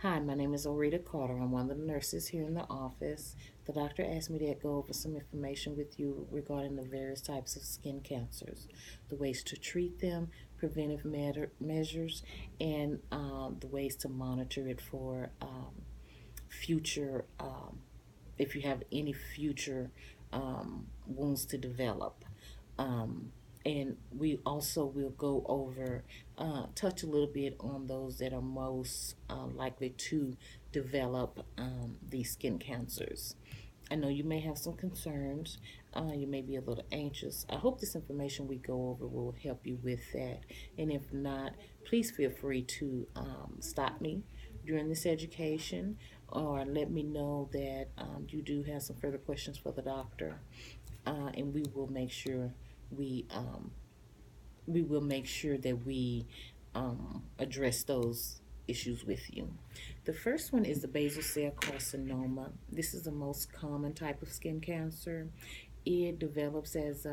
Hi, my name is Orita Carter. I'm one of the nurses here in the office. The doctor asked me to go over some information with you regarding the various types of skin cancers, the ways to treat them, preventive measures, and the ways to monitor it for future, if you have any future wounds to develop. Um, and we also will go over, touch a little bit on those that are most likely to develop these skin cancers. I know you may have some concerns. You may be a little anxious. I hope this information we go over will help you with that. And if not, please feel free to stop me during this education or let me know that you do have some further questions for the doctor. And we we will make sure that we address those issues with you. The first one is the basal cell carcinoma. This is the most common type of skin cancer. It develops as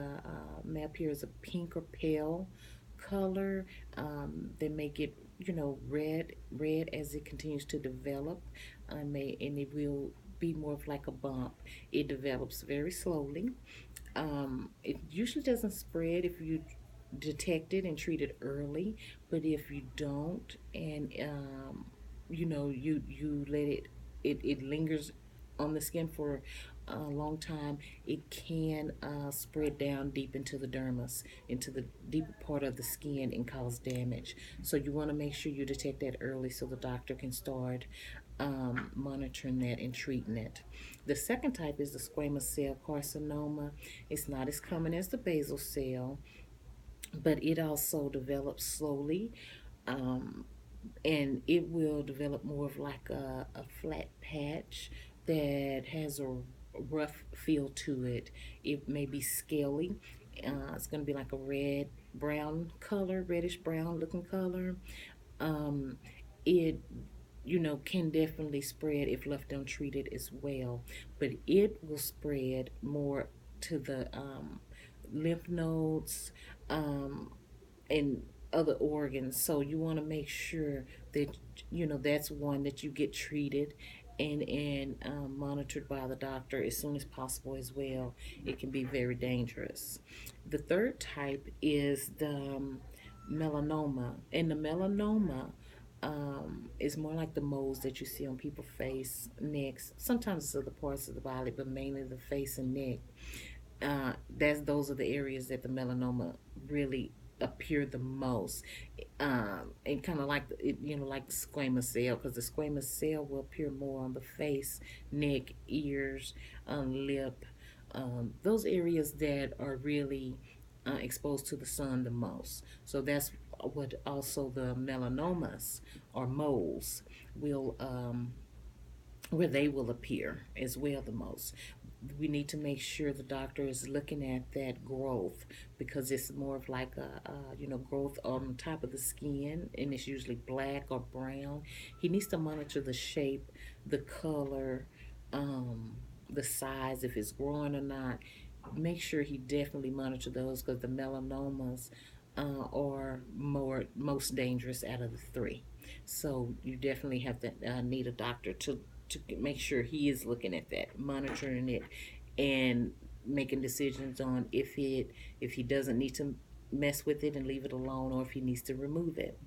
may appear as a pink or pale color. They may get red as it continues to develop. And it will be more of like a bump. It develops very slowly. It usually doesn't spread if you detect it and treat it early, but if you don't and you let it lingers on the skin for a long time, it can spread down deep into the dermis, into the deeper part of the skin, and cause damage. So you want to make sure you detect that early so the doctor can start monitoring that and treating it. The second type is the squamous cell carcinoma. It's not as common as the basal cell, but it also develops slowly. Um, and it will develop more of like a flat patch that has a rough feel to it. It may be scaly. It's going to be like a red brown color, reddish brown looking color. Um, it can definitely spread if left untreated as well, but it will spread more to the lymph nodes, um, and other organs. So you want to make sure that that's one that you get treated and monitored by the doctor as soon as possible as well. It can be very dangerous. The third type is the melanoma, and the melanoma is more like the moles that you see on people's face, necks. Sometimes it's other parts of the body, but mainly the face and neck. Those are the areas that the melanoma really appear the most, and kind of like like the squamous cell, because the squamous cell will appear more on the face, neck, ears, lip, those areas that are really exposed to the sun the most. So that's what also the melanomas or moles will where they will appear as well the most. We need to make sure the doctor is looking at that growth, because it's more of like a growth on top of the skin, and it's usually black or brown. He needs to monitor the shape, the color, um, the size, if it's growing or not. Make sure he definitely monitor those, because the melanomas are most dangerous out of the three. So you definitely have to need a doctor to make sure he is looking at that, monitoring it, and making decisions on if he doesn't need to mess with it and leave it alone, or if he needs to remove it.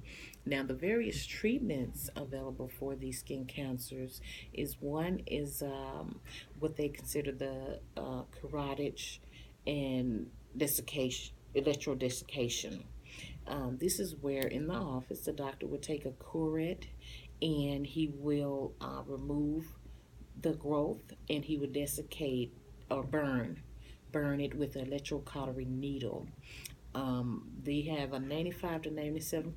Now, the various treatments available for these skin cancers is one is what they consider the carotid and desiccation, electrodesiccation. This is where in the office the doctor would take a curette and he will remove the growth, and he would desiccate or burn it with an electrocautery needle. They have a 95 to 97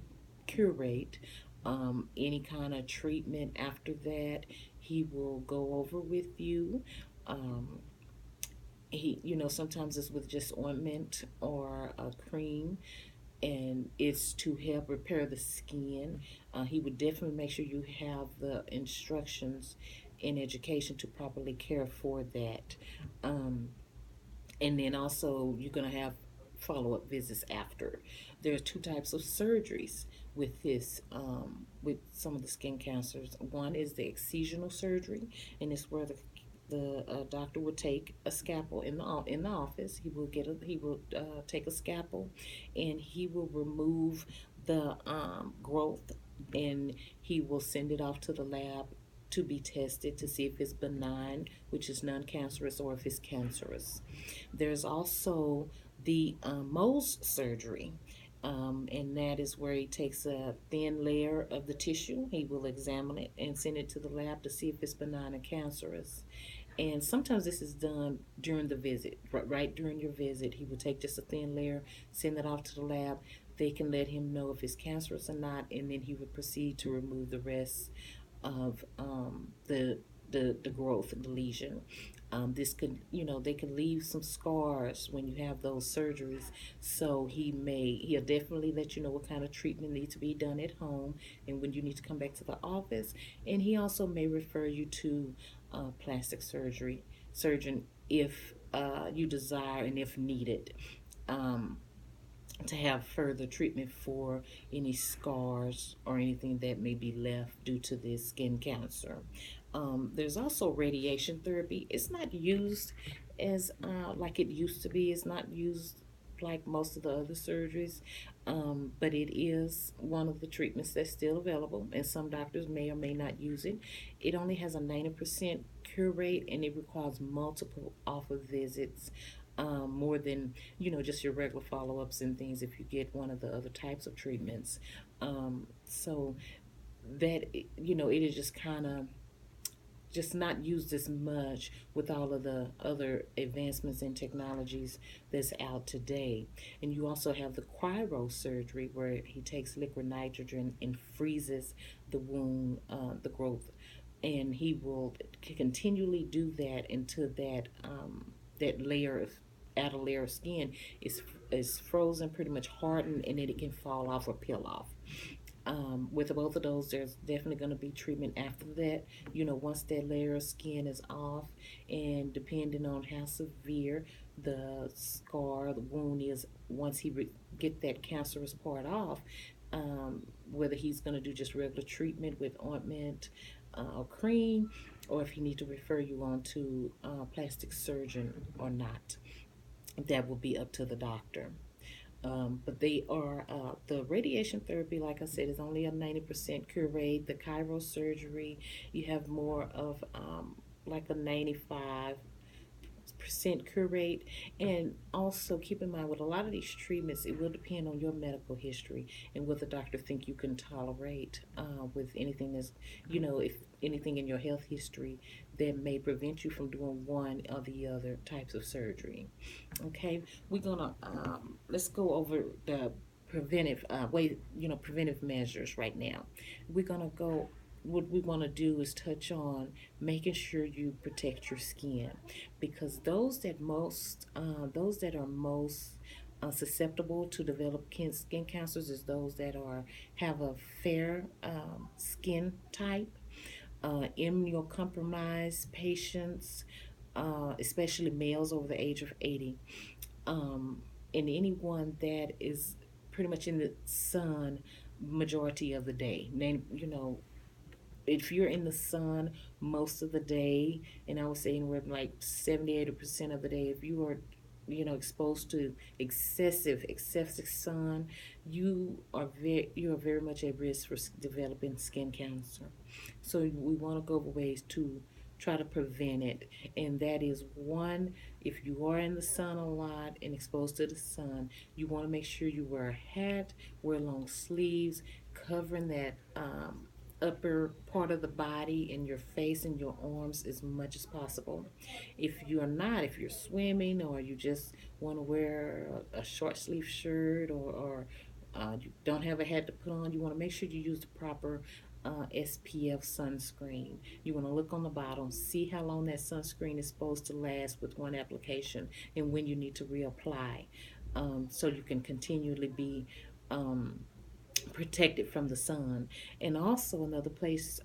cure rate. Any kind of treatment after that, he will go over with you. Um, sometimes it's with just ointment or a cream, and it's to help repair the skin. He would definitely make sure you have the instructions in education to properly care for that. Um, and then also you're going to have follow-up visits after. There are two types of surgeries with this, with some of the skin cancers. One is the excisional surgery, and it's where the doctor would take a scalpel in the office. He will take a scalpel, and he will remove the growth, and he will send it off to the lab to be tested to see if it's benign, which is non-cancerous, or if it's cancerous. There's also the Mohs surgery, and that is where he takes a thin layer of the tissue. He will examine it and send it to the lab to see if it's benign or cancerous. And sometimes this is done during the visit, right during your visit. He will take just a thin layer, send it off to the lab. They can let him know if it's cancerous or not, and then he would proceed to remove the rest of the growth and the lesion. This could, they can leave some scars when you have those surgeries. So he'll definitely let you know what kind of treatment needs to be done at home and when you need to come back to the office. And he also may refer you to plastic surgeon if you desire and if needed. Um, to have further treatment for any scars or anything that may be left due to this skin cancer. There's also radiation therapy. It's not used as like it used to be. It's not used like most of the other surgeries, but it is one of the treatments that's still available, and some doctors may or may not use it. It only has a 90% cure rate, and it requires multiple office visits, more than just your regular follow-ups and things if you get one of the other types of treatments. So that it is just kind of just not used as much with all of the other advancements in technologies that's out today. And you also have the cryo surgery where he takes liquid nitrogen and freezes the wound, the growth, and he will continually do that until that layer of outer layer of skin is frozen, pretty much hardened, and then it can fall off or peel off. With both of those, there's definitely going to be treatment after that. Once that layer of skin is off, and depending on how severe the scar, the wound is, once get that cancerous part off, whether he's going to do just regular treatment with ointment or cream, or if he need to refer you on to plastic surgeon or not, that will be up to the doctor. But they are the radiation therapy, like I said, is only a 90% cure rate. The cryosurgery, you have more of like a 95% cure rate. And also keep in mind with a lot of these treatments, it will depend on your medical history and what the doctor think you can tolerate with anything that's, if anything in your health history that may prevent you from doing one or the other types of surgery. Okay, we're gonna let's go over the preventive measures right now. We're gonna go. What we want to do is touch on making sure you protect your skin, because those that are most susceptible to develop skin cancers is those that have a fair skin type, immunocompromised patients, especially males over the age of 80, and anyone that is pretty much in the sun majority of the day. If you're in the sun most of the day, and I would say anywhere from like 70-80% of the day, if you are exposed to excessive sun, you are very much at risk for developing skin cancer. So we want to go over ways to try to prevent it, and that is one: if you are in the sun a lot and exposed to the sun, you want to make sure you wear a hat, wear long sleeves, covering that upper part of the body and your face and your arms as much as possible. If you're swimming, or you just want to wear a short sleeve shirt, or you don't have a hat to put on, you want to make sure you use the proper SPF sunscreen. You want to look on the bottom, see how long that sunscreen is supposed to last with one application, and when you need to reapply, so you can continually be protected from the sun. And also another place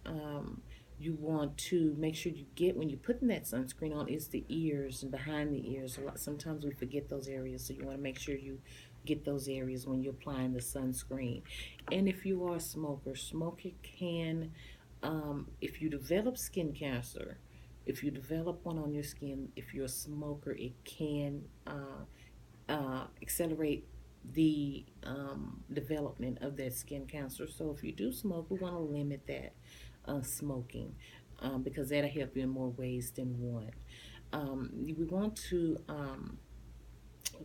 You want to make sure you get, when you're putting that sunscreen on, is the ears and behind the ears. Sometimes we forget those areas, so you want to make sure you get those areas when you're applying the sunscreen. And if you are a smoker, smoking can, if you develop skin cancer, if you develop one on your skin, if you're a smoker, it can accelerate the development of that skin cancer. So if you do smoke, we want to limit that smoking, because that'll help you in more ways than one. We want to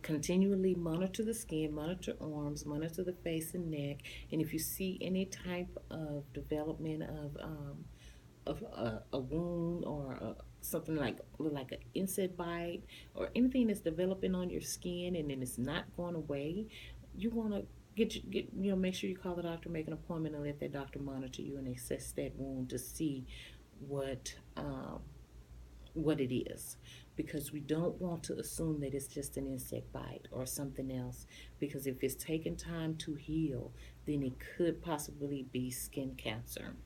continually monitor the skin, monitor arms, monitor the face and neck, and if you see any type of development of a wound or something like an insect bite or anything that's developing on your skin and then it's not going away, you want to make sure you call the doctor, make an appointment, and let that doctor monitor you and assess that wound to see what what it is, because we don't want to assume that it's just an insect bite or something else, because if it's taking time to heal, then it could possibly be skin cancer.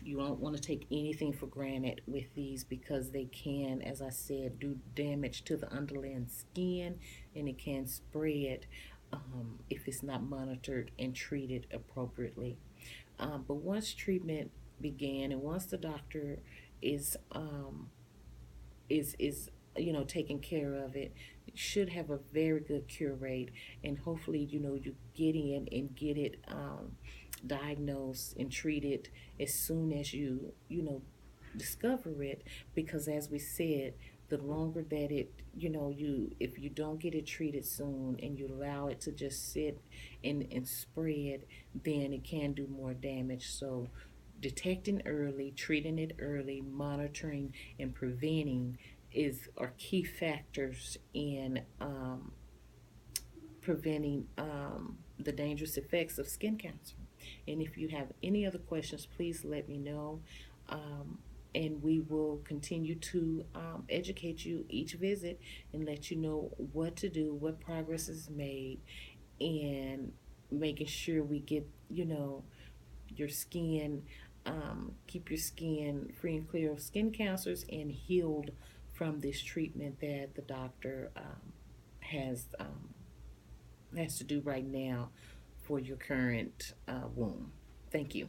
You don't want to take anything for granted with these, because they can, as I said, do damage to the underlying skin, and it can spread if it's not monitored and treated appropriately. But once treatment began and once the doctor is is taking care of it, should have a very good cure rate, and hopefully you get in and get it diagnosed and treated as soon as you discover it, because as we said, the longer that you if you don't get it treated soon and you allow it to just sit and spread, then it can do more damage. So detecting early, treating it early, monitoring and preventing is are key factors in preventing the dangerous effects of skin cancer. And if you have any other questions, please let me know. Um, and we will continue to educate you each visit and let you know what to do, what progress is made, and making sure we get, your skin, keep your skin free and clear of skin cancers and healed from this treatment that the doctor has has to do right now for your current wound. Thank you.